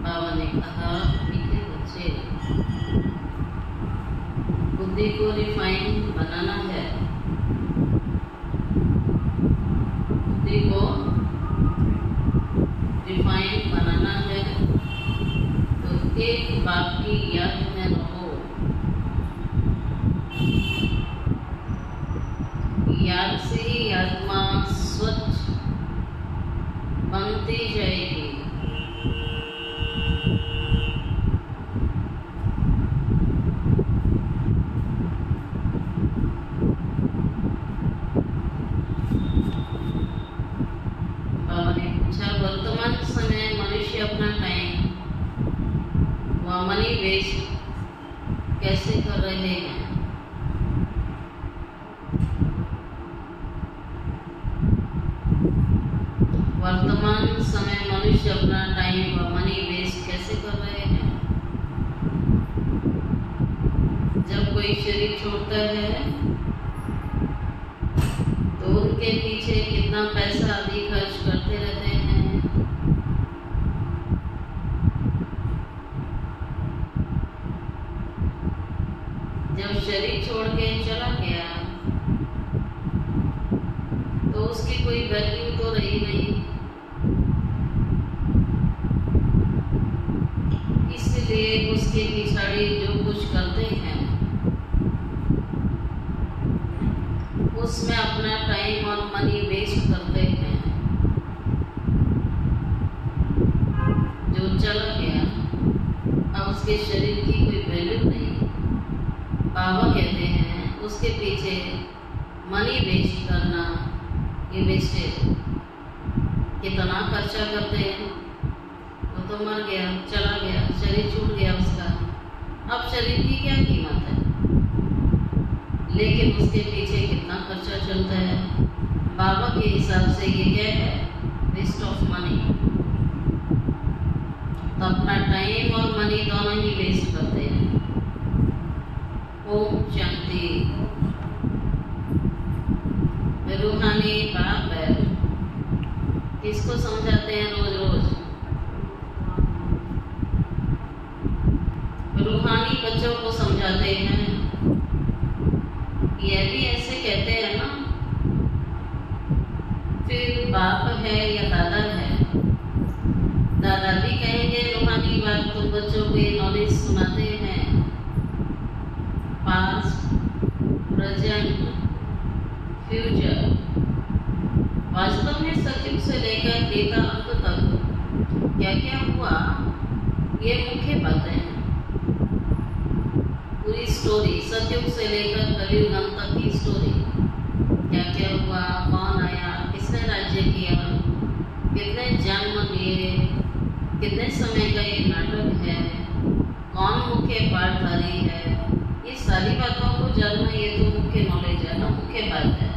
बाबा ने कहा, मीठे बच्चे, बुद्धि को रिफाइन बनाना है। बुद्धि को रिफाइन बनाना है तो एक बात की याद में रहो, याद से ही आत्मा स्वच्छ बनती जाएगी। बाबा ने पूछा, वर्तमान समय मनुष्य अपना टाइम व मनी वेस्ट कैसे कर रहे हैं? वर्तमान समय मनुष्य अपना टाइम व मनी वेस्ट कैसे कर रहे हैं? जब कोई शरीर छोड़ता है तो उनके पीछे कितना पैसा आदि खर्च करते रहते हैं। जब शरीर छोड़ के चला गया तो उसकी कोई वैल्यू तो रही नहीं, इसलिए उसके पिछाड़ी जो कुछ करते हैं उसमें अपना टाइम और मनी वेस्ट करते हैं। जो चला गया अब उसके शरीर की कोई वैल्यू नहीं। बाबा कहते हैं उसके पीछे मनी वेस्ट करना, ये वेस्टेज। कितना खर्चा करते हैं, वो तो मर गया, चला गया, शरीर छूट गया उसका, अब शरीर की क्या कीमत है, लेकिन उसके पीछे कितना खर्चा चलता है। बाबा के हिसाब से ये क्या है? Waste of money. तो अपना टाइम और मनी दोनों ही वेस्ट करते हैं। ओम शांति। रूहानी बाप है, किसको समझाते हैं रोज रोज? रूहानी बच्चों को समझाते हैं। ये भी ऐसे कहते हैं ना, फिर बाप है या दादा है, दादा भी कहेंगे रूहानी बात, तो बच्चों को ये नॉलेज सुनाते हैं। Past, present, future. वास्तव में सतयुग से लेकर त्रेता अंत तक क्या क्या हुआ, ये मुख्य बातें हैं। पूरी स्टोरी, सतयुग से लेकर कलयुग अंत तक की स्टोरी, क्या क्या हुआ, कौन आया, किसने राज्य किया, कितने जन्म लिए, कितने समय का ये नाटक है, कौन मुख्य पाठधारी है, ये सारी बातों को जानना ये तो मुख्य नॉलेज है ना, मुख्य बात है।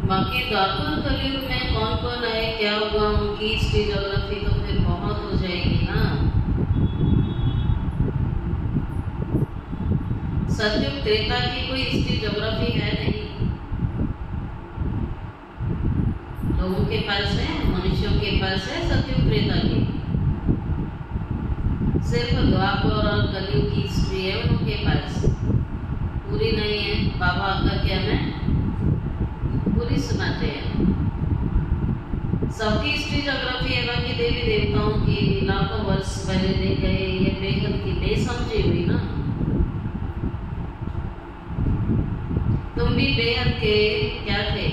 बाकी द्वापर कलयुग में कौन कौन आए, क्या हुआ, उनकी हिस्ट्री ज्योग्राफी तो फिर बहुत हो जाएगी ना। सतयुग त्रेता की कोई हिस्ट्री ज्योग्राफी है नहीं, लोगों के पास है, मनुष्यों के पास है सतयुग त्रेता की। सिर्फ द्वापर और कलयुग की हिस्ट्री है उनके पास, पूरी नहीं है। बाबा आकर क्या है पूरी सुनाते हैं। सबकी हिस्ट्री ज्योग्राफी है, बाकी देवी देवताओं की लाखों वर्ष पहले दे गए, ये बेहद की बेसमझी हुई ना। तुम भी बेहद के क्या थे?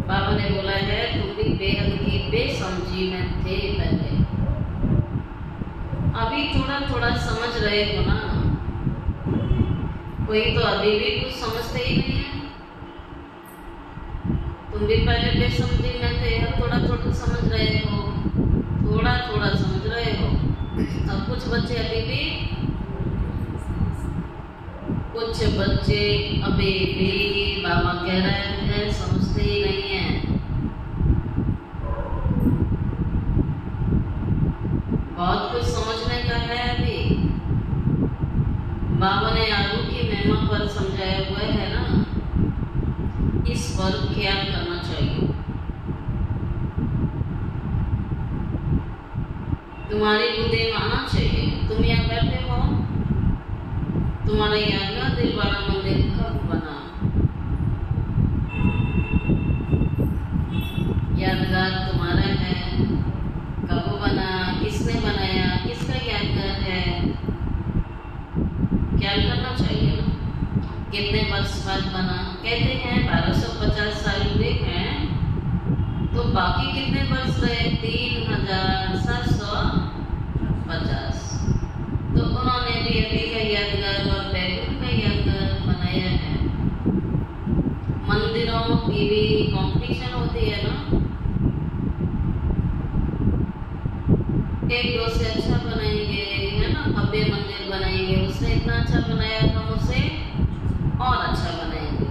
बाबा ने बोला है तुम भी बेहद की बेसमझी में थे पहले, अभी थोड़ा थोड़ा समझ रहे हो ना। कोई तो अभी भी कुछ समझते ही नहीं है। तुम भी पहले बेसमझी में थे, अब थोड़ा थोड़ा समझ रहे हो, थोड़ा थोड़ा समझ रहे हो। अब कुछ बच्चे अभी भी, कुछ बच्चे अभी भी बाबा कह रहे हैं समझते ही नहीं है। बहुत कुछ समझने का है अभी। बाबा ने आगू की महिमा पर समझाया हुआ है ना, इस पर ख्याल करना चाहिए। तुम्हारी बुद्धि में आना चाहिए। तुम यहाँ बैठे हो, तुम्हारा यादगार दिलवाड़ा मंदिर कब बना? यादगार तुम्हारा है, कब बना, किसने बनाया, किसका यादगार है? ख्याल करना चाहिए ना। कितने वर्ष बाद बना? कहते हैं 1250 साल हुए हैं, तो बाकी कितने वर्ष रहे? 3750। तो उन्होंने भी अभी का यादगार और बैकुंठ का यादगार बनाया है। मंदिरों की भी कॉम्पिटिशन होती है ना, एक दो से अच्छा बनाएंगे, है ना, भव्य मंदिर बनाएंगे, उसने इतना अच्छा बनाया तो उसे और अच्छा बनाएंगे।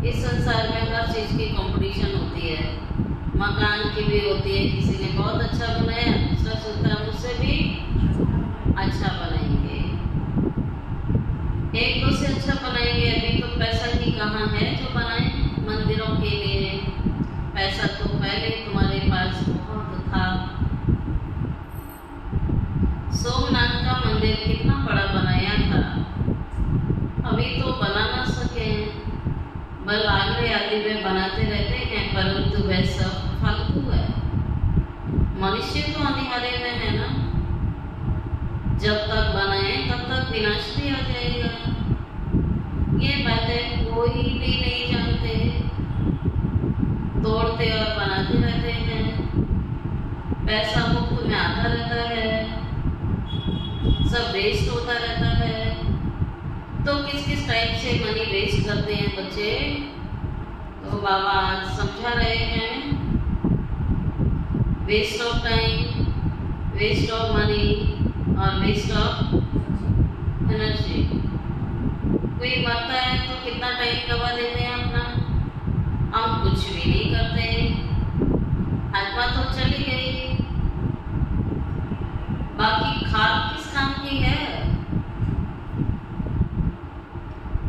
इस संसार में हर चीज की कंपटीशन होती है, मकान की भी होती है। किसी ने बहुत अच्छा बनाया, दूसरा सोचता है मुझसे भी अच्छा बनाएंगे, एक दो से अच्छा बनाएंगे। अभी तो पैसा ही कहाँ है जो बनाए मंदिरों के लिए? पैसा तो पहले तुम्हारे पास बहुत था। सोमनाथ का मंदिर कितना बड़ा बनाया था, अभी तो बना ना सके, बल आगरे आदि में बनाते रहते हैं, परंतु वह सब फालतू है। मनुष्य तो अंधियारे में है ना, जब तक बनाए तब तक विनाश भी आ जाएगा। ये बातें कोई भी नहीं जानते, तोड़ते और बनाते रहते हैं। पैसा मुफ्त में आता रहता है, सब वेस्ट होता रहता है। तो किस किस टाइप से मनी वेस्ट करते हैं बच्चे? तो बाबा आज समझा रहे हैं, waste of time, waste of money और वेस्ट ऑफ एनर्जी। कोई मरता है तो कितना टाइम गवा देते हैं अपना, हम कुछ भी नहीं करते, आत्मा तो चली गई। बाकी खाद किस काम की है?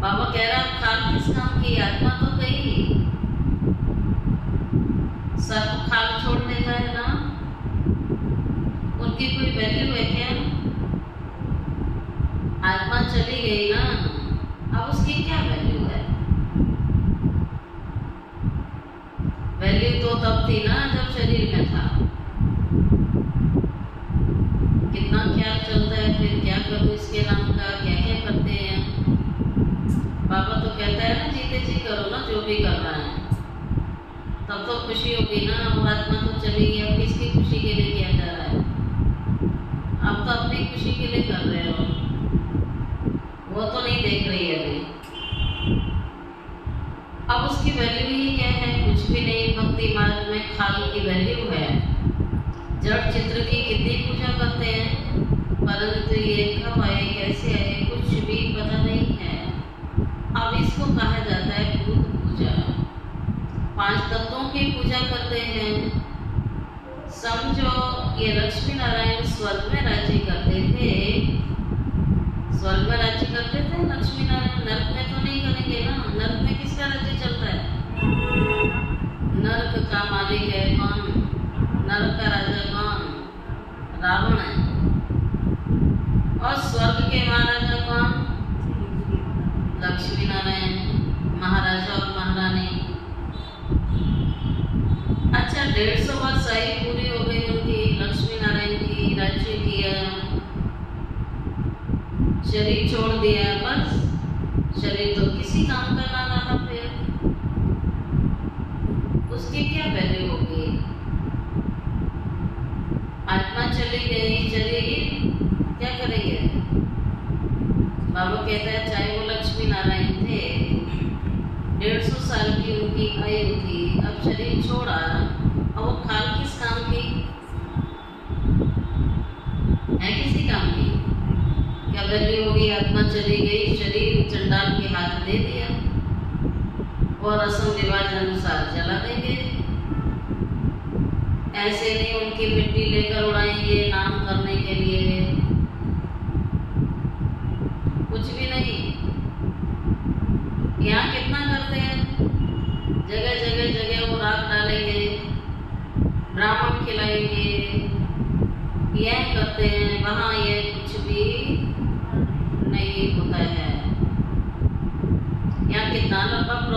बाबा कह रहा खाद किस काम की? आत्मा तो गई, सब खाद छोड़ देता है ना, उनकी कोई वैल्यू है क्या? आत्मा चली गई ना, अब उसकी क्या वैल्यू है? वैल्यू तो तब थी ना जब शरीर में था। कितना ख्याल चलता है, फिर क्या करूं इसके नाम का, क्या क्या करते हैं। बाबा तो कहता है ना, जीते जी करो ना जो भी करना है, तब तो खुशी होगी ना। अब आत्मा तो चली गई, अब किसकी खुशी के लिए किया जा रहा है? अब तो अपनी खुशी के लिए कर रहे हो, वो तो नहीं देख रही है अभी। अब उसकी वैल्यू ही क्या है? कुछ भी नहीं। भक्ति मार्ग में खाल की वैल्यू है। जड़ चित्र की कितनी पूजा करते हैं, परंतु ये कब आए, कैसे आए, कुछ भी पता नहीं है। अब इसको कहा जाता है भूत पूजा। 5 तत्वों की पूजा करते हैं। समझो ये लक्ष्मी नारायण स्वर्ग में राज्य करते थे, स्वर्ग में राज्य करते थे लक्ष्मी नारायण। नर्क में तो नहीं करेंगे ना, नर्क में किसका राज्य चलता है? नर्क का मालिक है कौन? नर्क का राजा कौन? रावण है। और स्वर्ग के महाराजा कौन? लक्ष्मी नारायण, महाराजा और महारानी। अच्छा, 150 वर्ष आयु पूरी हो गई उनकी, लक्ष्मी नारायण की। राज्य किया, शरीर छोड़ दिया, बस शरीर तो किसी काम का ना रहा, फिर उसकी क्या वैल्यू होगी? आत्मा चली गई, शरीर क्या करेंगे? बाबा कहता है चाहे वो लक्ष्मी नारायण थे, 150 साल की उनकी आयु थी, अब शरीर छोड़ा, अब वो खाल किस काम की है? किसी काम की क्या वैल्यू होगी? आत्मा चली गई, शरीर चंडाल के हाथ दे दिया और रस्म रिवाज अनुसार जला देंगे। ऐसे नहीं उनकी मिट्टी लेकर उड़ाएंगे नाम करने के लिए, कुछ भी नहीं। यहाँ कितना करते हैं, जगह जगह जगह वो राख डालेंगे, ब्राह्मण खिलाएंगे, यह करते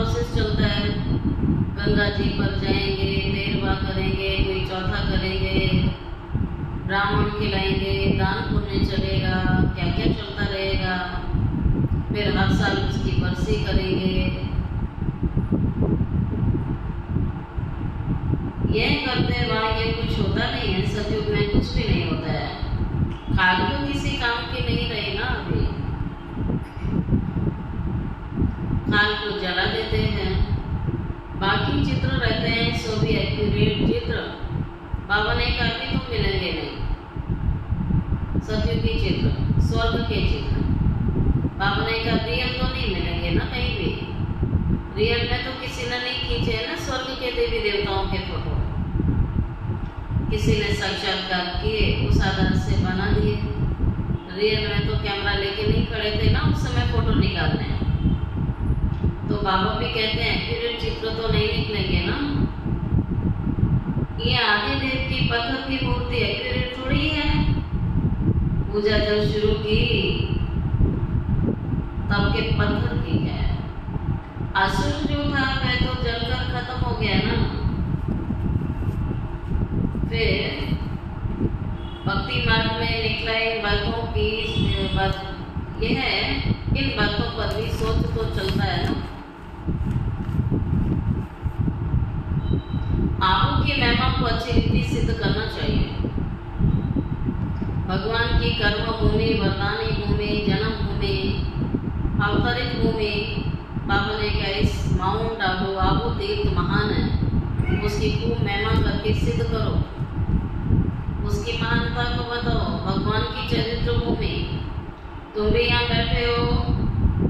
प्रोसेस चलता है। गंगा जी पर जाएंगे, 13वां करेंगे, कोई चौथा करेंगे, ब्राह्मण खिलाएंगे, दान पुण्य चलेगा, क्या क्या चलता रहेगा। फिर हर साल उसकी बरसी करेंगे। ये करते ये कुछ होता नहीं है। सतयुग में कुछ भी नहीं होता है। खाल तो किसी काम की नहीं रही ना। अभी खाल को जला देते हैं। बाकी चित्र रहते हैं सो भी एक्यूरेट चित्र बाबा ने कहा भी तो मिलेंगे नहीं। सतयुगी चित्र, स्वर्ग के चित्र बाबा ने कहा रियल तो नहीं मिलेंगे ना कहीं भी। रियल में तो किसी ने नहीं खींचे है ना स्वर्ग के देवी देवताओं के फोटो। किसी ने साक्षात्कार किए, उस आधार से बना दिए। रियल में तो कैमरा लेके नहीं खड़े थे ना उस समय फोटो निकालने। तो बाबा भी कहते हैं एक्यूरेट चित्र तो नहीं निकलेंगे ना। ये आदिदेव की पत्थर की मूर्ति एक्यूरेट थोड़ी है। पूजा जब शुरू की तब के पत्थर की है। असुर जो था वह तो जलकर खत्म हो गया ना। फिर भक्ति मार्ग में निकला इन बातों की यह है, इन बातों पर भी सोच तो चलता है ना। आबू की महिमा को अच्छी रीति सिद्ध करना चाहिए। भगवान की कर्म भूमि, वरदानी भूमि, जन्म भूमि, अवतरित भूमि। बाबा ने कहा इस माउंट आबू, आबू तीर्थ महान है, उसकी खूब महिमा करके सिद्ध करो, उसकी महानता को बताओ। भगवान की चरित्र भूमि, तुम भी यहाँ बैठे हो,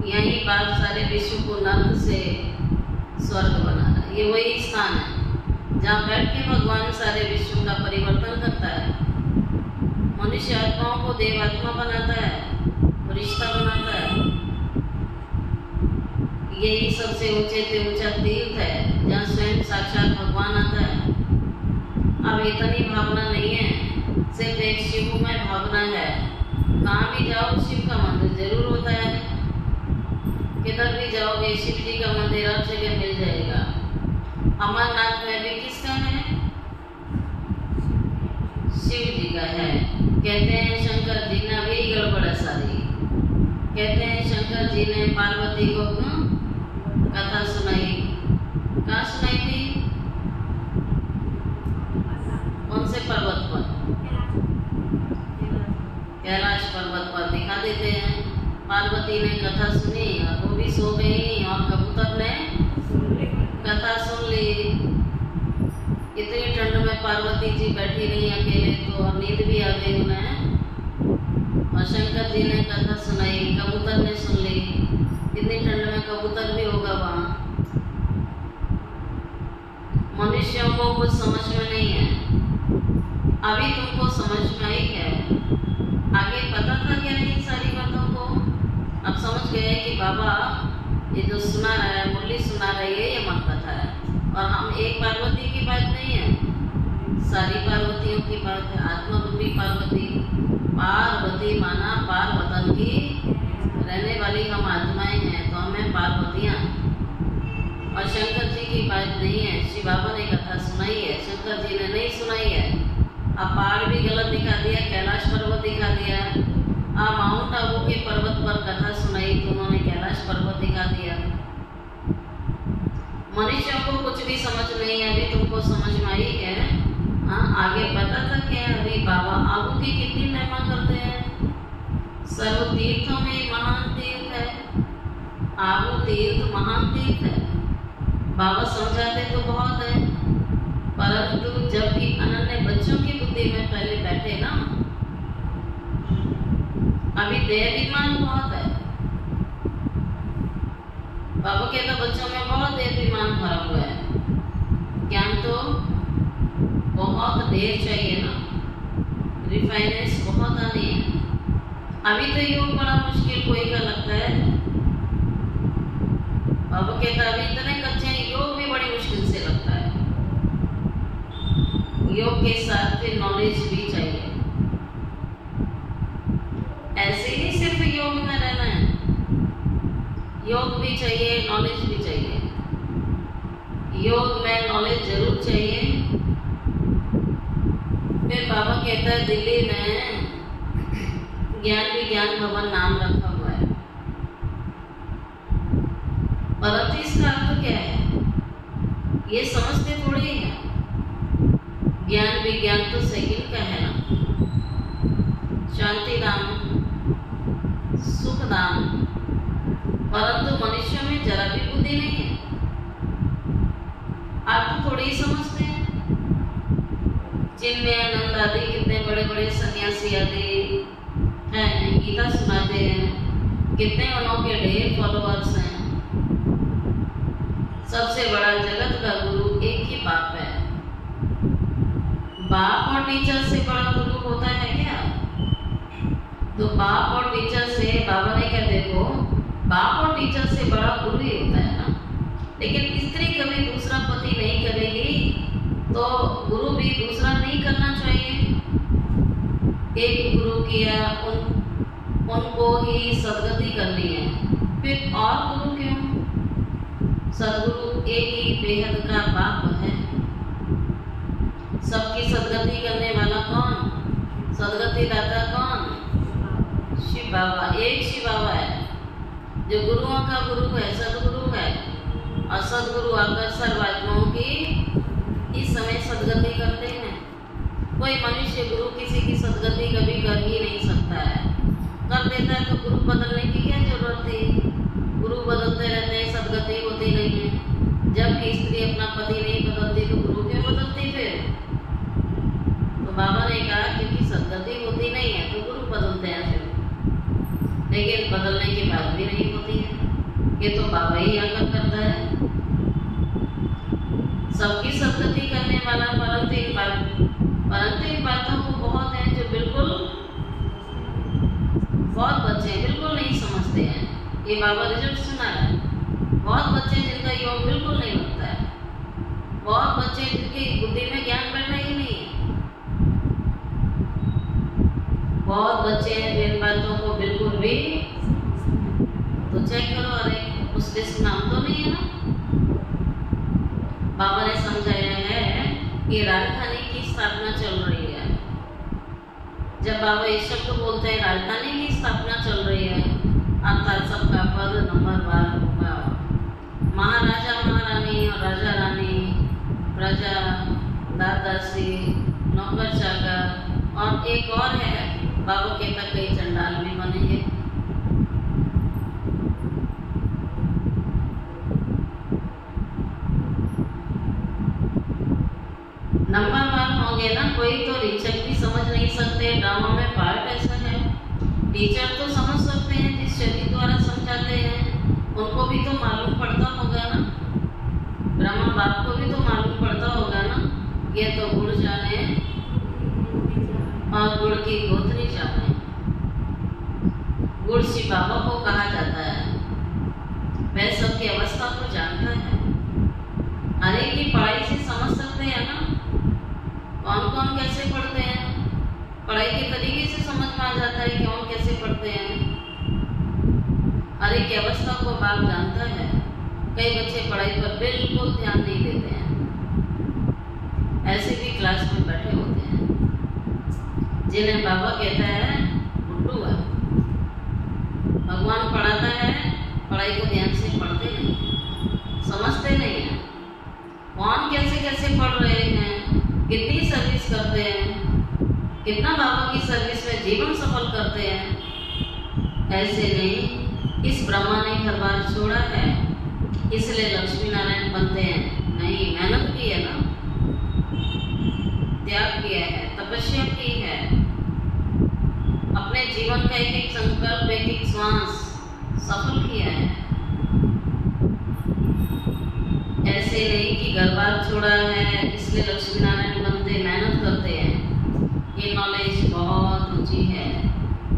यही बात सारे विश्व को नर्क से स्वर्ग बना रहा है। ये वही स्थान है जहाँ बैठ के भगवान सारे विश्व का परिवर्तन करता है। मनुष्य आत्माओं को देवात्मा बनाता है, रिश्ता बनाता है। यही सबसे ऊंचे से ऊंचा तीर्थ है जहाँ स्वयं साक्षात भगवान आता है। अब इतनी भावना नहीं है, सिर्फ एक शिवमय भावना है। कहाँ भी जाओ शिव का मंदिर जरूर होता है। किधर भी जाओगे शिव जी का मंदिर हर जगह मिल जाएगा। अमरनाथ में भी किसका है? शिव जी का है। कहते हैं शंकर जी ने भी गड़बड़ सारी। कहते हैं शंकर जी ने पार्वती को कथा सुनाई। कहाँ सुनाई थी? कौन से पर्वत पर? कैलाश पर्वत पर दिखा देते हैं। पार्वती ने कथा सुनी और वो भी सो गई और कबूतर ने कथा सुन ली। इतनी ठंड में पार्वती जी बैठी रही अकेले तो नींद भी आ गई उन्हें। और शंकर जी ने कथा सुनाई, कबूतर ने सुन ली। इतनी ठंड में कबूतर भी होगा वहाँ। मनुष्यों को कुछ समझ में नहीं है। अभी तुमको समझ में आई है, आगे पता था क्या इन सारी बातों को? अब समझ गए कि बाबा ये जो सुना रहा है, मुरली सुना रही है, ये मत कथा है। और हम एक पार्वती की बात नहीं है, सारी पार्वतियों की बात है। आत्मरूपी पार्वती, पार्वती माना पार वतन की रहने वाली हम आत्माएं हैं, तो हमें पार्वतियाँ। और शंकर जी की बात नहीं है। शिव बाबा ने कथा सुनाई है, शंकर जी ने नहीं सुनाई है। अब पहाड़ भी गलत दिखा दिया, कैलाश पर्वत दिखा दिया। माउंट आबू के पर्वत पर कथा सुनाई तो उन्होंने कैलाश पर्वत दिखा दिया। मनुष्यों को कुछ भी समझ नहीं है। अभी तुमको समझ में आई है? आगे पता था क्या? अभी बाबा आबू की कितनी महिमा करते हैं। सर्व तीर्थों में महान तीर्थ है आबू तीर्थ, महान तीर्थ है। बाबा समझाते तो बहुत है, परंतु जब भी अनन्य बच्चों की बुद्धि में पहले बैठे ना, अभी देहाभिमान बहुत है। बाबा कहता बच्चों में बहुत देहाभिमान भरा हुआ है। ज्ञान तो बहुत देर चाहिए ना, रिफाइनेंस बहुत आनी है। अभी तो योग बड़ा मुश्किल कोई का लगता है। बाबा कहता अभी इतने कच्चे हैं, योग भी बड़ी मुश्किल से लगता है। योग के साथ फिर नॉलेज भी चाहिए। ऐसे ही सिर्फ योग में रहना है, योग भी चाहिए, नॉलेज भी चाहिए। योग में नॉलेज जरूर चाहिए। फिर बाबा कहता है दिल्ली में ज्ञान विज्ञान भवन नाम रखा हुआ है, परंतु इसका अर्थ क्या है ये समझते थोड़ी है। ज्ञान विज्ञान तो सेकंड का है ना, शांति धाम, सुख धाम, परंतु मनुष्य में जरा भी बुद्धि नहीं है। आप तो थोड़ी ही समझते हैं। जिनमें आनंद आदि कितने बड़े बड़े सन्यासी आदि हैं, गीता सुनाते हैं, कितने उनके ढेर फॉलोअर्स हैं। सबसे बड़ा जगत का गुरु एक ही बाप है। बाप और टीचर से बड़ा गुरु होता है क्या? तो बाप और टीचर से, बाबा ने क्या देखो, बाप और टीचर से बड़ा गुरु ही होता है ना। लेकिन स्त्री कभी दूसरा पति नहीं करेगी तो गुरु भी दूसरा नहीं करना चाहिए। एक गुरु किया, उनको ही सदगति करनी है, फिर और गुरु क्यों? सदगुरु एक ही बेहद का बाप है। सबकी सदगति करने वाला कौन? सदगति दाता कौन? शिव बाबा। एक शिव बाबा है जो गुरुओं का गुरु है, सदगुरु है। और सदगुरु आकर सर्व आत्माओं की इस समय सदगति करते हैं। कोई मनुष्य गुरु किसी की सदगति कभी कर ही नहीं सकता है। कर देता है तो गुरु बदलने की क्या जरूरत थी? गुरु बदलते रहते हैं, सदगति होती नहीं है। जबकि स्त्री अपना पति नहीं बदलती तो गुरु क्यों बदलती फिर? तो बाबा ने कहा क्योंकि सदगति होती नहीं है तो गुरु बदलते हैं फिर। लेकिन बदलने के बाद भी नहीं होती है, ये तो बाबा ही आकर करता है। सबकी सदगति करने वाला, परंतु इन बातों को बहुत हैं जो बिल्कुल, बहुत बच्चे हैं बिल्कुल नहीं समझते हैं। ये बाबा रिजल्ट सुना है। बहुत बच्चे जिनका योग बिल्कुल नहीं लगता है, बहुत बच्चे जिनकी बुद्धि में ज्ञान बैठा ही नहीं है, बहुत बच्चे हैं जो इन बातों को बिल्कुल भी, तो चेक करो, अरे उस लिस्ट नाम तो नहीं है ना। बाबा ने समझाया है कि राजधानी की स्थापना चल रही है। जब बाबा इस शब्द बोलते हैं राजधानी की स्थापना चल रही है, अर्थात सबका पद नंबरवार होगा। महाराजा महारानी और राजा रानी, प्रजा, दादासी, नौकर चाकर, और एक और है बाबा के तक कई चंडाल भी बनेंगे। नंबरवार होंगे ना, कोई तो टीचर भी समझ नहीं सकते। ड्रामा में पार्ट ऐसा है, टीचर तो समझ सकते हैं जिस शरीर द्वारा समझाते हैं, उनको भी तो मालूम पड़ता होगा ना। ब्रह्मा बाप को भी तो मालूम पड़ता होगा ना। ये तो गुड़ जाने और गुड़ की गोतरी जाने। गुड़ शिव बाबा को कहा जाता है, वह सबकी अवस्था को जानता है। हर एक की पढ़ाई से समझ सकते हैं ना, कौन कौन कैसे पढ़ते हैं। पढ़ाई के तरीके से समझ में आ जाता है कि कौन कैसे पढ़ते हैं। हर एक की अवस्था को बाप जानता है। कई बच्चे पढ़ाई पर बिल्कुल ध्यान नहीं देते हैं, ऐसे भी क्लास में बैठे होते हैं, जिन्हें बाबा कहता है बुड्ढू है। भगवान पढ़ाता है, पढ़ाई को ध्यान से पढ़ते नहीं, समझते नहीं है कौन कैसे कैसे पढ़ रहे हैं, कितनी सर्विस करते हैं, कितना बाबा की सर्विस में जीवन सफल करते हैं। ऐसे नहीं, इस ब्रह्मा ने घर बार छोड़ा है इसलिए लक्ष्मी नारायण बनते हैं। नहीं, मेहनत की है ना, त्याग किया है, तपस्या की है, अपने जीवन का एक एक संकल्प, एक एक श्वास सफल किया है। ऐसे नहीं कि घर बार छोड़ा है इसलिए लक्ष्मी नारायण बनते, मेहनत करते हैं। ये नॉलेज बहुत ऊंची है।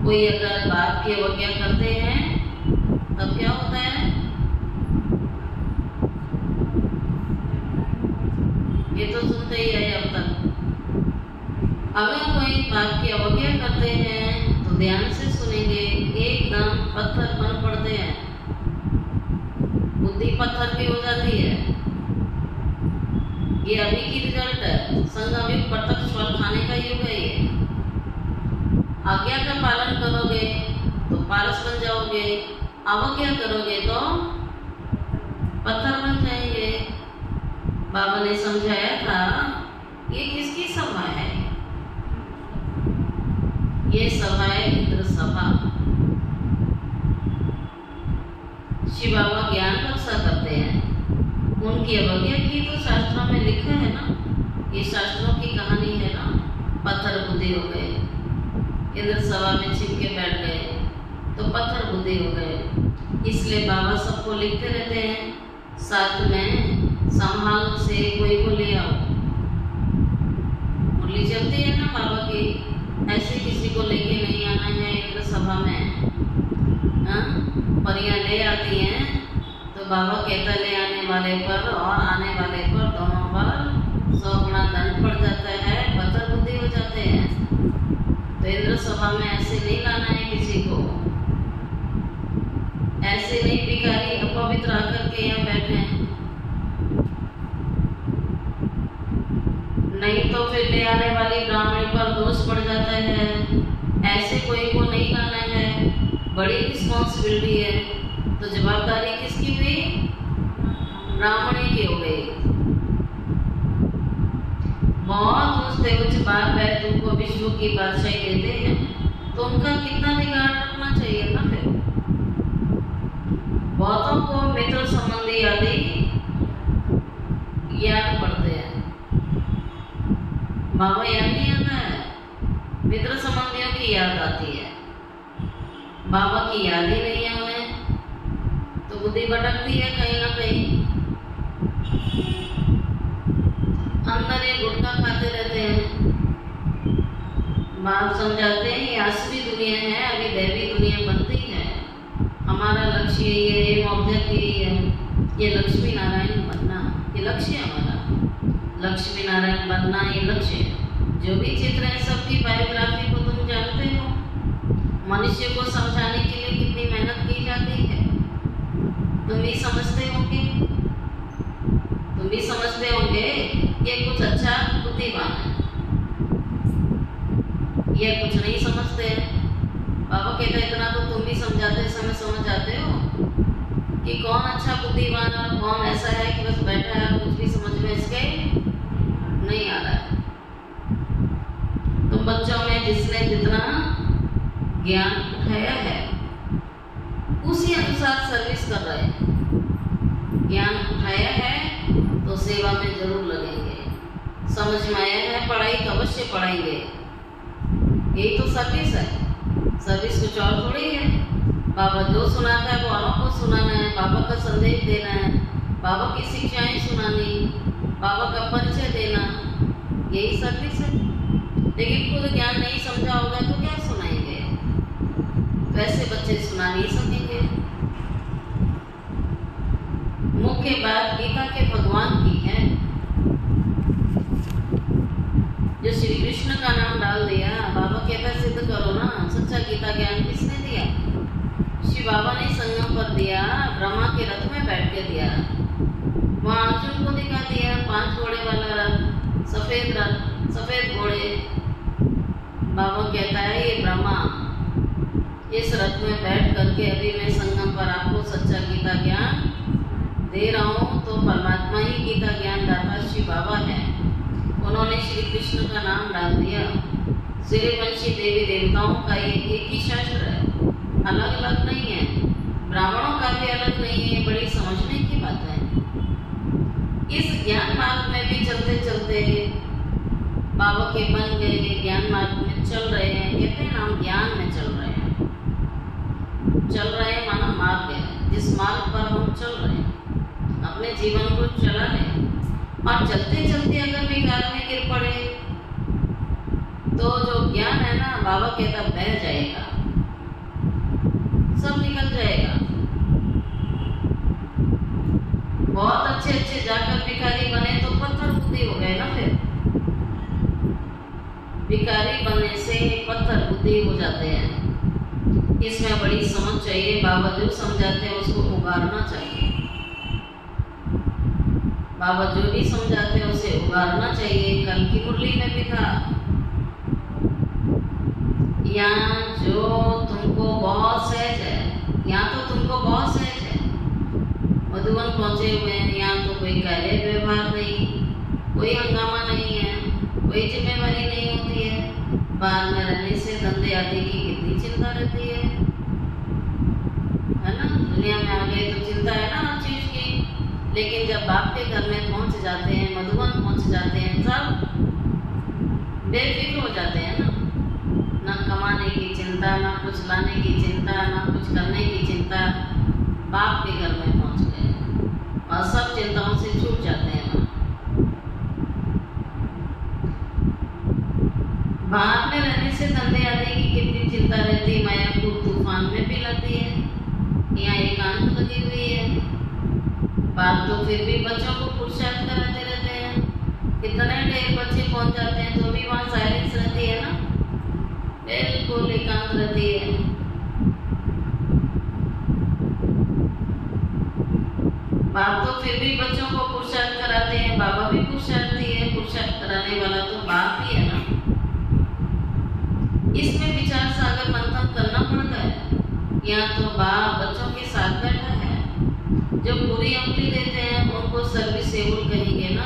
कोई अगर बाप की अवज्ञा करते हैं तब क्या होता है? ये तो सुनते ही है अब तक। अगर कोई बाप की अवज्ञा करते हैं तो ध्यान से सुनेंगे, एकदम पत्थर बन पड़ते हैं, बुद्धि पत्थर की हो जाती है। ये अभी की रिजल्ट है। संगम युग प्रत्यक्ष फल खाने का युग है ये। आज्ञा का पालन करोगे तो पारस बन जाओगे, अवज्ञा करोगे तो पत्थर बन जाएंगे। बाबा ने समझाया था ये किसकी सभा है? ये सभा है इंद्र सभा। शिव बाबा ज्ञान रक्षा करते हैं। उनकी अवज्ञा की तो शास्त्रों में लिखा है ना, ये शास्त्रों की कहानी है ना। पत्थर बुद्धि हो गए, इंद्र सभा में छिप के बैठ गए तो पत्थर बुद्धि हो गए। इसलिए बाबा सबको लिखते रहते हैं, साथ में संभाल से कोई को ले आओ। मुरली चलती है ना बाबा की, ऐसे किसी को लेके नहीं आना है इंद्र सभा में। परियां ले आती हैं तो बाबा कहता ले आने वाले पर और आने वाले पर दोनों पर 100 गुना दंड पड़ जाता है, पत्थर बुद्धि हो जाते हैं। तो इंद्र सभा में ऐसे नहीं लाना है किसी को, ऐसे नहीं भिखारी अपवित्र आकर के यहाँ बैठे, नहीं तो फिर ले आने वाली ब्राह्मणी पर दोष पड़ जाता है। ऐसे कोई को नहीं लाना है, बड़ी रिस्पॉन्सिबिलिटी है। तो जवाबदारी किसकी हुई? ब्राह्मणी की हो गई। बहुत ऊंचे ऊंचे बाप है तुमको विश्व की बादशाही देते हैं तो उनका कितना निगाह रखना चाहिए ना। फिर बहुतों को मित्र संबंधी आदि याद पड़ते हैं, बाबा याद नहीं आता है, मित्र संबंधियों की याद आती है। बाबा की याद ही नहीं है उन्हें, तो बुद्धि भटकती है कहीं ना कहीं। अंदर एक गुटखा खाते रहते हैं। बाप समझाते हैं ये असली दुनिया है, अभी दैवी दुनिया बनती है। हमारा लक्ष्य ये ऑब्जेक्ट यही है, ये लक्ष्मी नारायण बनना, ये लक्ष्य है हमारा। लक्ष्मी नारायण बनना ये लक्ष्य है। जो भी चित्र है सबकी बायोग्राफी को तुम जानते हो। मनुष्य को समझाने के लिए कितनी मेहनत की जाती है, तुम भी समझते होंगे। तुम भी समझते होंगे ये कुछ अच्छा बुद्धिमान है, ये कुछ नहीं समझते। बाबा कहते इतना तो तुम भी समझाते समय समझ जाते हो कि कौन अच्छा बुद्धिमान और कौन ऐसा है कि बस बैठा है, कुछ भी समझ में इसके नहीं आ रहा है। तुम बच्चों में जिसने जितना ज्ञान उठाया है उसी अनुसार सर्विस कर रहे हैं। ज्ञान उठाया है तो सेवा में जरूर लगेंगे। समझ में आया है पढ़ाई तो अवश्य पढ़ाएंगे। यही तो सर्विस है। सर्विस कुछ और थोड़ी है। बाबा जो सुनाता है वो औरों को सुनाना है, बाबा का संदेश देना है, बाबा की शिक्षाएं सुनानी, बाबा का परिचय देना, यही सर्विस है। लेकिन खुद ज्ञान नहीं समझा होगा तो क्या सुनाएंगे? वैसे बच्चे सुना नहीं सकेंगे। मुख्य बात गीता के भगवान की है। जो श्री कृष्ण का नाम डाल दिया, बाबा कहता सिद्ध करो ना सच्चा गीता ज्ञान किसने दिया? शिव बाबा ने संगम पर दिया, ब्रह्मा के रथ में बैठ के दिया। वहां अर्जुन को दिखा दिया 5 घोड़े वाला रथ, सफेद घोड़े। बाबा कहता है ये ब्रह्मा इस रथ में बैठ करके अभी मैं संगम पर आपको सच्चा गीता ज्ञान दे रहा हूँ। तो परमात्मा ही गीता ज्ञान दाता श्री बाबा है। उन्होंने श्री कृष्ण का नाम डाल दिया। सूर्यवंशी देवी देवताओं का ये एक ही शास्त्र है, अलग अलग नहीं है। ब्राह्मणों का भी अलग नहीं है। बड़ी समझने की बात है। इस ज्ञान मार्ग में भी चलते चलते बाबा के बन गए, ज्ञान मार्ग में चल रहे हैं। कहते हैं हम ज्ञान में चल रहे हैं। चल रहे हैं माना मार्ग है, जिस मार्ग पर हम चल रहे हैं, अपने जीवन को चला रहे हैं। और चलते चलते अगर विकार में गिर पड़े तो जो ज्ञान है ना, बाबा कहता बह जाएगा, सब निकल जाएगा। बहुत अच्छे अच्छे जाकर भिखारी बने तो पत्थर बुद्धि हो गए ना। फिर भिखारी बनने से पत्थर बुद्धि हो जाते हैं। इसमें बड़ी समझ चाहिए। बाबा जो समझाते हैं उसको उगारना चाहिए। बाबा जो भी समझाते हैं उसे उगारना चाहिए। कल की मुरली में भी था, यहाँ जो तुमको बहुत सहज है, यहाँ तो तुमको बहुत सहज है। मधुबन पहुंचे हुए हैं, यहाँ तो कोई कार्य व्यवहार नहीं, कोई हंगामा नहीं है, कोई जिम्मेवारी नहीं होती है। बाहर में रहने से धंधे आदि की कितनी चिंता रहती है ना। दुनिया में आ गए तो चिंता है ना हर चीज की। लेकिन जब बाप के घर में पहुंच जाते हैं, मधुबन पहुंच जाते हैं, सब बेफिक्र हो जाते हैं ना। ना कमाने की चिंता, ना कुछ लाने की चिंता, ना कुछ करने की चिंता। बाप के घर में पहुंच गए और सब चिंताओं से छूट जाते हैं। बाहर में रहने से धंधे आदि की कितनी चिंता रहती है, माया को तूफान में भी लाती है। यहाँ एकांत लगी हुई है। बाप तो फिर भी बच्चों को पुरुषार्थ कराते रहते हैं। कितने ढेर बच्चे पहुंच जाते हैं तो भी वहाँ साइलेंस रहती है ना, बिल्कुल एकांत रहती है। बाप तो फिर भी बच्चों को पुरुषार्थ कराते हैं। बाबा भी पुरुषार्थी है, पुरुषार्थ कराने वाला तो बाप ही है ना। इसमें विचार सागर मंथन करना पड़ता है। यहाँ तो बाप बच्चों के साथ बैठा है। जो पूरी अंगुली देते हैं उनको सर्विसेबल कहेंगे ना।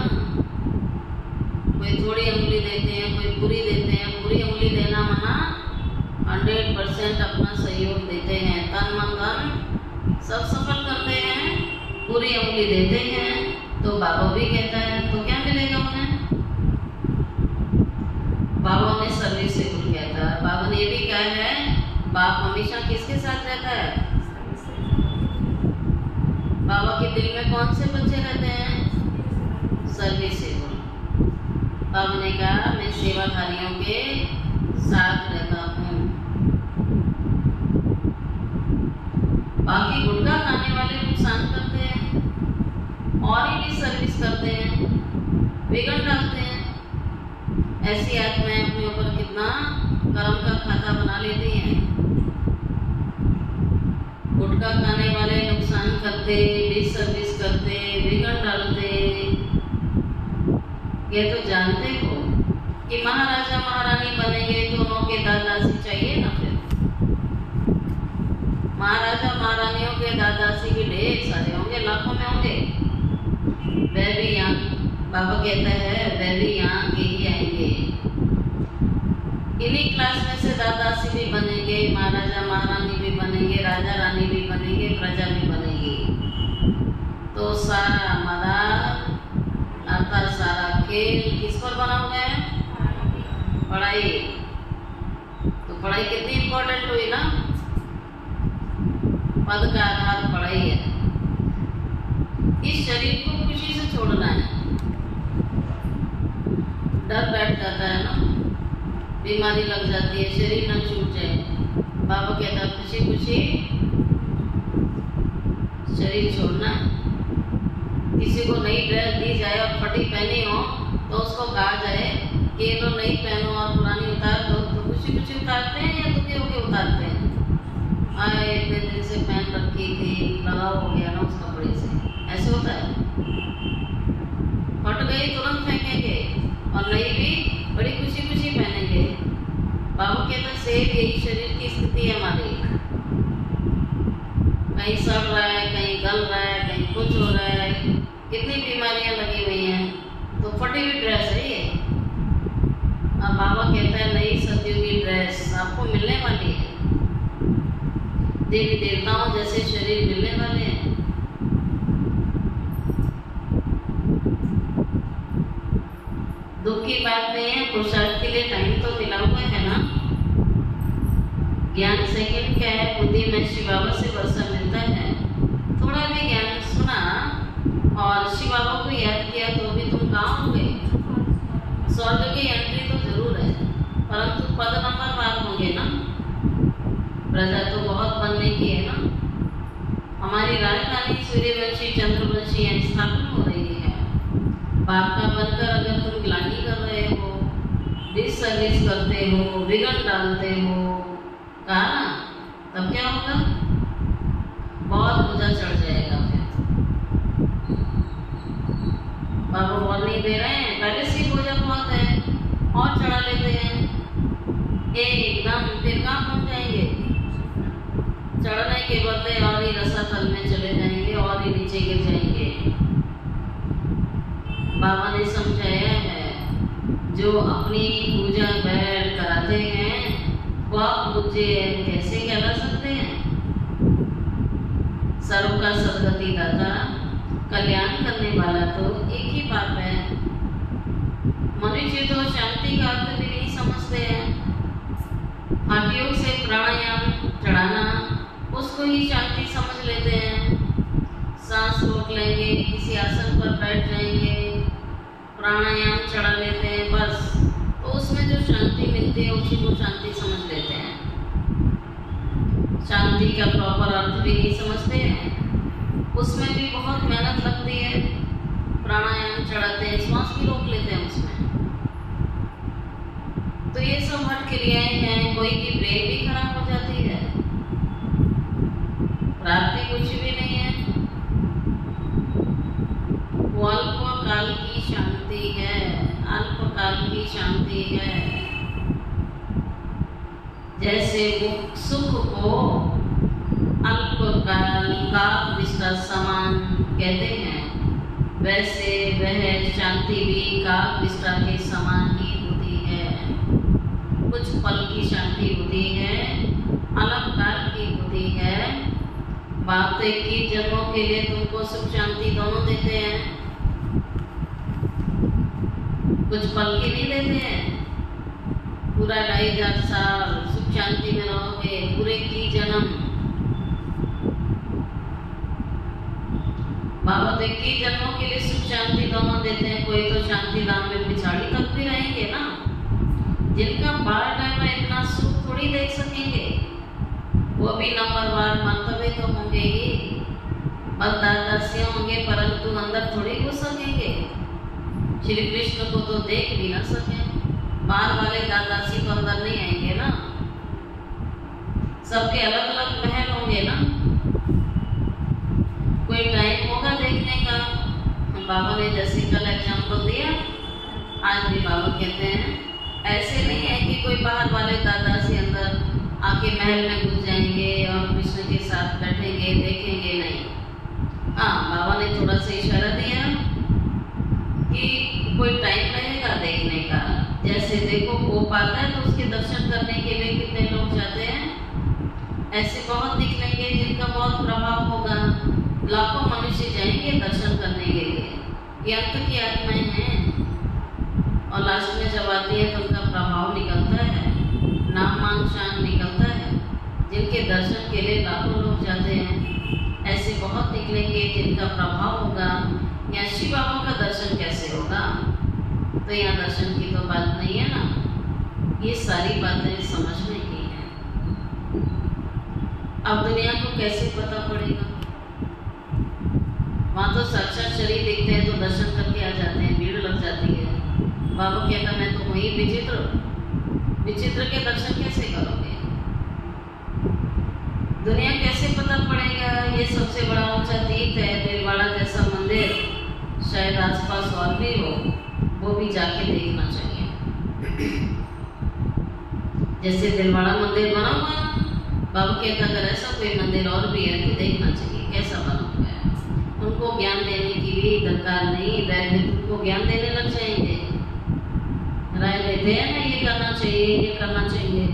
कोई थोड़ी अंगुली देते हैं, कोई पूरी देते हैं। पूरी अंगुली देना मना, 100% अपना सहयोग देते हैं, तन मन धन सब सफल करते हैं। पूरी अंगुली देते हैं तो बाबा भी कहता है तो क्या मिलेगा उन्हें। बाबा ने सर्विसेबल कहता है। बाबा ने ये भी कहा है, बाप हमेशा किसके साथ रहता है। बाबा के दिल में कौन से बच्चे रहते हैं, सर्विसेबल। बाबा ने कहा मैं सेवाधारियों के साथ रहता हूँ। बाकी गुटखा खाने वाले नुकसान करते हैं और इनकी सर्विस करते हैं, बिगड़ डालते हैं। ऐसी आत्माएं अपने ऊपर कितना कर्म का खाता बना लेती हैं। गुटखा खाने वाले नुकसान करते, डिसर्विस करते, बिगड़ डालते। ये तो जानते हो कि महाराजा महारानी बनेंगे तो उनके दादासी चाहिए ना। फिर महाराजा महारानियों के दादासी भी ढेर सारे होंगे, लाखों में होंगे। वह भी यहाँ, बाबा कहता है वह भी यहाँ के ही आएंगे। इन्हीं क्लास में से दादासी भी बनेंगे, महाराजा महारानी भी बनेंगे, राजा रानी भी बनेंगे, प्रजा भी बनेगी। तो सारा मदार अर्थात सारा खेल किस पर बना हुआ है, पढ़ाई। तो पढ़ाई कितनी इम्पोर्टेंट हुई ना। पद का आधार पढ़ाई है। इस शरीर को खुशी से छोड़ना है। डर बैठ जाता है ना, बीमारी लग जाती है, शरीर न छूट जाए। बाबा कहता है खुशी खुशी शरीर छोड़ना है। किसी को नई ड्रेस दी जाए और फटी पहनी हो तो उसको कहा जाए कि ये तो नई पहनो और पुरानी उतार दो, तो खुशी खुशी उतारते हैं या दुखी होके उतारते हैं। आए इतने दिन से पहन रखी थी, लगाव हो गया ना उस कपड़े से, ऐसे होता है। फट गई तुरंत फेंकेंगे और नई भी बड़ी खुशी खुशी पहनेंगे। बाबा कहते सेब यही शरीर की स्थिति है हमारी। कहीं सड़ रहा है, कहीं गल रहा है, कहीं कुछ हो रहा है, कितनी बीमारियां लगी हुई हैं। तो फटी हुई ड्रेस है ये। अब बाबा कहता है नई सतयुगी ड्रेस आपको मिलने वाली है। देवी देवताओं जैसे शरीर मिलने वाले हैं। दुख की बात नहीं है, पुरुषार्थ के लिए टाइम तो मिला हुआ है ना। ज्ञान सेकंड क्या है, बुद्धि में शिव बाबा से वर्षा मिलता है। थोड़ा भी ज्ञान सुना और शिव बाबा को याद किया तो भी तुम कहाँ होंगे। स्वर्ग की एंट्री तो जरूर है, परंतु पद नंबर बात होंगे ना। प्रजा तो बहुत बनने की है ना। हमारी राजधानी सूर्यवंशी चंद्रवंशी स्थापना हो रही है। बाप का बनकर अगर तुम ग्लानि कर रहे हो, डिसर्विस करते हो, बिगड़ डालते हो, कहा ना, तब क्या होगा, बहुत बोझा चढ़ जाएगा। फिर और नहीं दे रहे हैं, पहले से बोझा बहुत है और चढ़ा लेते हैं एकदम, फिर कहाँ पहुँच जाएंगे? चढ़ने के बदले और ही रसातल में चले जाएंगे और ही नीचे गिर जाएंगे। बाबा ने समझाया है, जो अपनी पूजा बैठ कराते हैं वो आप पूज्य कैसे कहला सकते हैं? सर्व का सदगति दाता, कल्याण करने वाला तो एक ही बात है। मनुष्य तो शांति का अर्थ भी नहीं समझते हैं। हठयोग से प्राणायाम चढ़ाना, उसको ही शांति समझ लेते हैं। सांस रोक लेंगे, किसी आसन पर बैठ जाएंगे, प्राणायाम चढ़ा लेते हैं, बस तो उसमें जो शांति मिलती है उसी को शांति समझ लेते हैं। शांति का प्रॉपर अर्थ भी नहीं समझते हैं। उसमें भी बहुत मेहनत लगती है। प्राणायाम चढ़ाते हैं, श्वास भी रोक लेते हैं उसमें। तो ये सब हट क्रियाएं हैं। कोई की ब्रेन भी खराब हो जाती है, प्राप्ति कुछ भी नहीं है। वो अल्पकाल की शांति है, अल्पकाल की शांति है। जैसे सुख को अल्पकाल का विस्तार समान कहते हैं, वैसे वह शांति भी का विस्तार के समान ही होती है। कुछ पल की शांति होती है, अल्पकाल की होती है। बात की जन्मों के लिए तुमको सुख शांति दोनों देते हैं, कुछ पल की नहीं देते हैं। पूरा 2500 साल सुख शांति में रहोगे, पूरे की जन्म। बाबा तो की जन्मों के लिए सुख शांति दोनों देते हैं। कोई तो शांति धाम में पिछाड़ी तक भी रहेंगे ना, जिनका बार टाइम में इतना सुख थोड़ी देख सकेंगे। वो भी नंबरवार मंतव्य तो होंगे ही, बददासी होंगे, परंतु अंदर थोड़ी घुस सकेंगे। श्री कृष्ण को तो देख भी ना सके। बाहर वाले दादासी तो अंदर नहीं आएंगे ना, सबके अलग अलग महल होंगे ना। कोई टाइम होगा देखने का। बाबा ने जैसे कल एग्जाम्पल दिया, आज भी बाबा कहते हैं ऐसे नहीं है कि कोई बाहर वाले दादासी अंदर आके महल में घुस जाएंगे और कृष्ण के साथ बैठेंगे, देखेंगे, नहीं। हाँ, बाबा ने थोड़ा सा इशारा दिया कि कोई टाइम रहेगा देखने का। जैसे देखो कोप आता है तो उसके दर्शन करने के लिए कितने लोग जाते हैं, ऐसे बहुत निकलेंगे जिनका बहुत प्रभाव होगा। लाखों मनुष्य जाएंगे दर्शन करने के लिए। ये अंत की आत्माएं हैं और लास्ट में जब आती है तो उनका प्रभाव निकलता है, नाम मान शान निकलता है। जिनके दर्शन के लिए लाखों लोग जाते हैं, ऐसे बहुत निकलेंगे जिनका प्रभाव होगा। यहाँ शिव बाबा का दर्शन कैसे होगा? तो यहाँ दर्शन की तो बात नहीं है ना। ये सारी बातें समझने की है। अब दुनिया को कैसे पता पड़ेगा? वहाँ तो साक्षात शरीर देखते हैं तो दर्शन करके आ जाते हैं, भीड़ लग जाती है। बाबा कहता मैं तो वही विचित्र, विचित्र के दर्शन कैसे करोगे? दुनिया कैसे पता पड़ेगा? ये सबसे बड़ा ऊंचा तीर्थ है, दिलवाड़ा जैसा मंदिर शायद आसपास और भी हो, वो भी जाके देखना चाहिए। जैसे दिलवाड़ा मंदिर बना हुआ, बाबा कहता अगर ऐसा कोई मंदिर और भी है तो देखना चाहिए कैसा बना हुआ है। उनको ज्ञान देने की भी दरकार नहीं, वैद्य उनको ज्ञान देने लग जाएंगे, राय देते हैं ना ये करना चाहिए, ये करना चाहिए।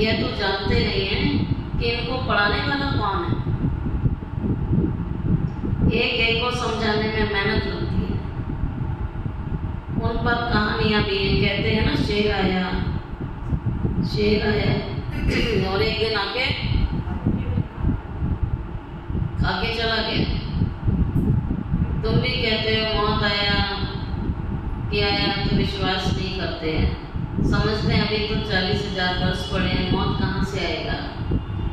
ये तो जानते नहीं हैं कि इनको पढ़ाने वाला कौन है। एक एक को समझाने में मेहनत लगती है। उन पर कहानियां भी हैं, कहते हैं ना शेर आया और एक दिन आके खाके चला गया। तुम भी कहते हो मौत आया कि आया, तो विश्वास नहीं करते हैं। समझते हैं अभी तो 40,000 वर्ष पड़े हैं, मौत कहाँ से आएगा?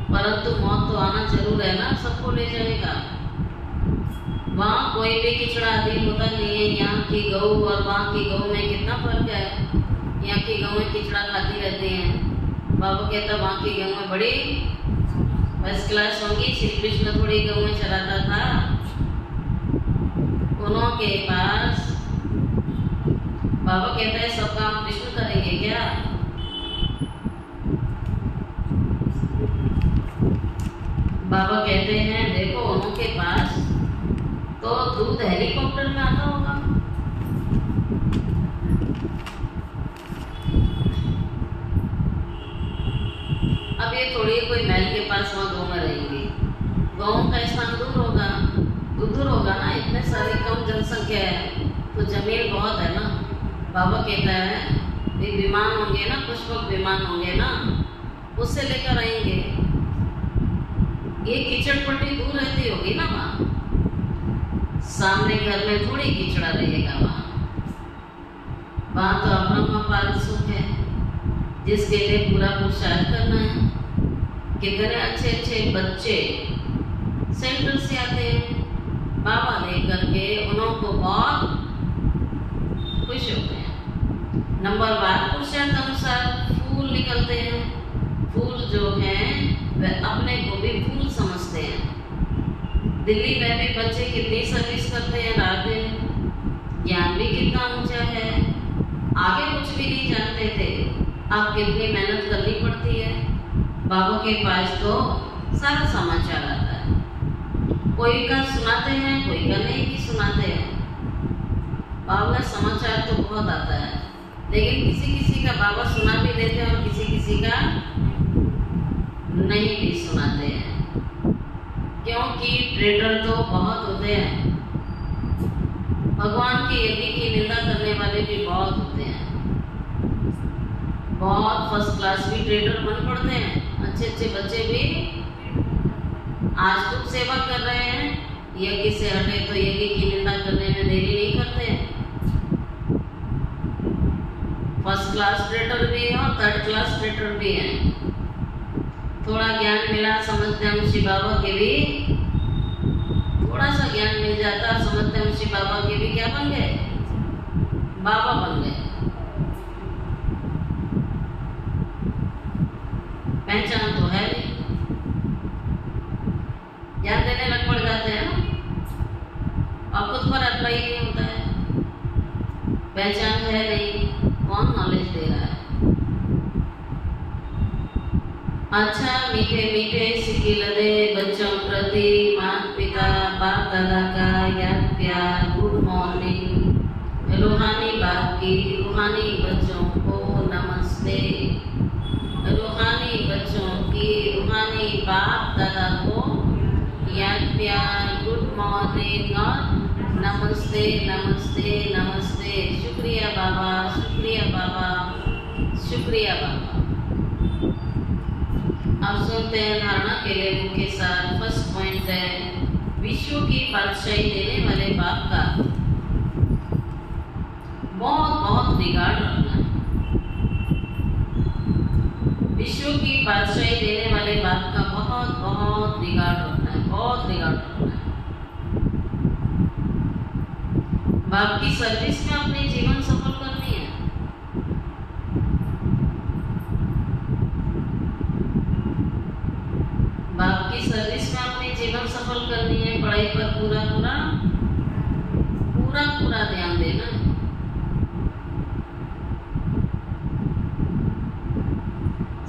परंतु मौत तो आना जरूर है ना, सबको ले जाएगा। वहाँ कोई भी किचड़ा अधीन होता नहीं है। यहाँ की गौ और वहाँ की गौ में कितना फर्क है। यहाँ की गौएं किचड़ा खाती रहती हैं। बाबा कहता वहाँ की गौएं बड़ी फर्स्ट क्लास होंगी। श्री कृष्ण थोड़ी गौएं चलाता था, उनके पास बाबा कहता है सब काम कृष्ण करेंगे क्या? बाबा कहते हैं देखो उनके पास तो दूध हेलीकॉप्टर में आता होगा। अब ये थोड़ी कोई महल के पास वहाँ गाँव में रहेंगे, गाँव का स्थान दूर होगा ना, इतने सारी कम जनसंख्या है तो जमीन बहुत है ना। बाबा कहता है ये विमान होंगे ना, पुष्पक विमान होंगे ना, उससे लेकर आएंगे। ये कीचड़ पट्टी दूर रहती होगी ना वहाँ, सामने घर में थोड़ी कीचड़ा रहेगा वहाँ तो अपना पाल सुख है जिसके लिए पूरा पुरुषार्थ करना है। कितने अच्छे अच्छे बच्चे सेंटर से आते हैं, बाबा लेकर के उनको बहुत खुश होते हैं। नंबर 1 पुरुषार्थ अनुसार फूल निकलते हैं। फूल जो हैं वह अपने को भी फूल समझते हैं। दिल्ली में भी बच्चे कितनी सर्विस करते हैं रात दिन, ज्ञान भी कितना ऊंचा है, आगे कुछ भी नहीं जानते थे, अब कितनी मेहनत करनी पड़ती है। बाबा के पास तो सारा समाचार आता है, कोई का सुनाते हैं कोई का नहीं भी सुनाते हैं। बाबा का समाचार तो बहुत आता है, लेकिन किसी किसी का बाबा सुना भी देते हैं और किसी किसी का नहीं भी सुनाते हैं, क्योंकि ट्रेडर तो बहुत होते हैं। भगवान के यज्ञ की निंदा करने वाले भी बहुत होते हैं, बहुत फर्स्ट क्लास भी ट्रेडर बन पड़ते हैं। अच्छे अच्छे बच्चे भी आज तुम सेवा कर रहे हैं, यज्ञ से हटे तो यज्ञ की निंदा करने में देरी नहीं करते हैं। फर्स्ट क्लास ट्रेडर भी है और थर्ड क्लास ट्रेडर भी है। थोड़ा ज्ञान मिला समझते हम शिव बाबा के भी, थोड़ा सा ज्ञान मिल जाता समझते हम शिव बाबा के भी क्या बन गए, बाबा बन गए। पहचान तो है नहीं, ज्ञान देने लग पड़ जाते हैं ना, और खुद पर अप्लाई नहीं होता है। पहचान है नहीं, कौन नॉलेज दे रहा है। अच्छा मीठे मीठे सिकिलदे बच्चों प्रति माता पिता बाप दादा का याद प्यार, गुड मॉर्निंग। रूहानी बाप की रूहानी बच्चों को नमस्ते। रूहानी बच्चों की रूहानी बाप दादा को याद प्यार, गुड मॉर्निंग और नमस्ते नमस्ते नमस्ते। शुक्रिया बाबा, शुक्रिया बाबा, शुक्रिया बाबा। अब सुनते हैं धारणा के लिए मुख्य सार। फर्स्ट पॉइंट है विश्व की बादशाही देने वाले बाप का बहुत बहुत रिगार्ड रखना है। विश्व की बादशाही देने वाले बाप का बहुत बहुत रिगार्ड रखना है, बहुत रिगार्ड रखना है। बाप की सर्विस में अपने जीवन सफल करनी है। बाप की सर्विस में अपने जीवन सफल करनी है। पढ़ाई पर पूरा पूरा पूरा पूरा ध्यान देना है।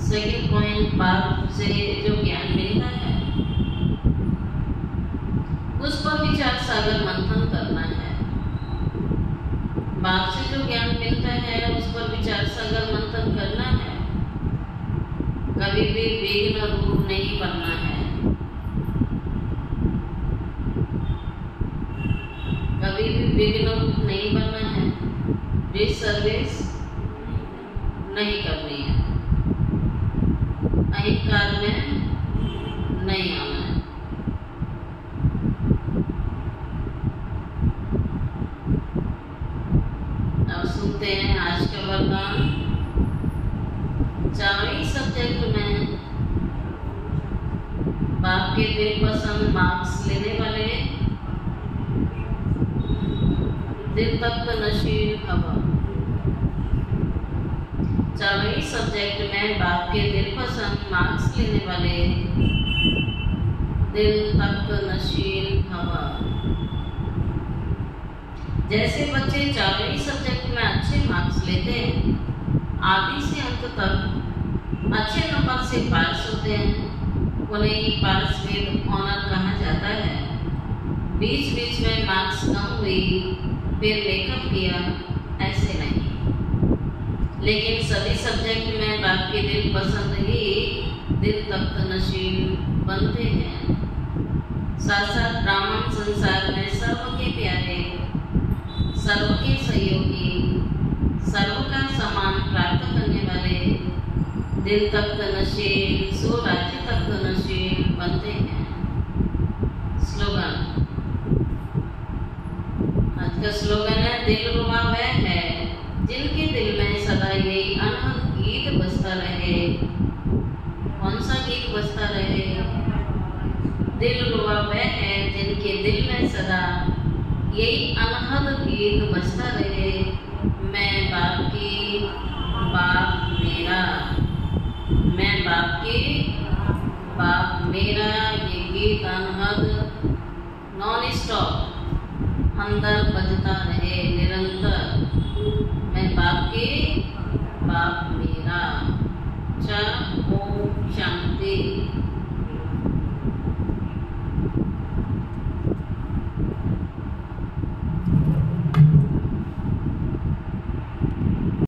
सेकंड पॉइंट, बाप से जो ज्ञान मिलता है उस पर विचार सागर मंथन करना है। बाप से जो ज्ञान मिलता है उस पर विचार सागर मंथन करना है। कभी भी विघ्न रूप नहीं बनना है, कभी भी विघ्न रूप नहीं बनना है। डिसर्विस नहीं करनी है, अहंकार में नहीं आना है। अब सुनते हैं आज का वरदान। चारों सब्जेक्ट में बाप के दिल पसंद मार्क्स लेने वाले दिल तक नशील हवा। चारों सब्जेक्ट में बाप के दिल पसंद मार्क्स लेने वाले दिल तक नशील हवा। जैसे बच्चे चारों ही सब्जेक्ट में अच्छे मार्क्स लेते हैं, आदि से अंत तक अच्छे नंबर से पास होते हैं, उन्हें पास विद ऑनर कहा जाता है। बीच बीच में मार्क्स कम हुई फिर मेकअप किया, ऐसे नहीं। लेकिन सभी सब्जेक्ट में बाप के दिल पसंद ही दिल तख्त नशीन बनते हैं। साथ साथ ब्राह्मण संसार में सर्व के प्यारे, सर्व के सहयोगी, सर्व का सम्मान प्राप्त करने वाले दिल तख्त नशीन सो राज्य तख्त नशीन बनते हैं। स्लोगन, आज का स्लोगन है, दिल रुबा वह है जिनके दिल में सदा यही अनहद गीत बजता रहे। कौन सा गीत बजता रहे? दिल रुबा वह है जिनके दिल में सदा यही अनहद गीत बजता रहे। मैं बाप की, बाप मेरा, मैं बाप की, बाप मेरा, ये गीत अनहद नॉन स्टॉप अंदर बजता रहे निरंतर। मैं बाप की, बाप मेरा। ओम शांति।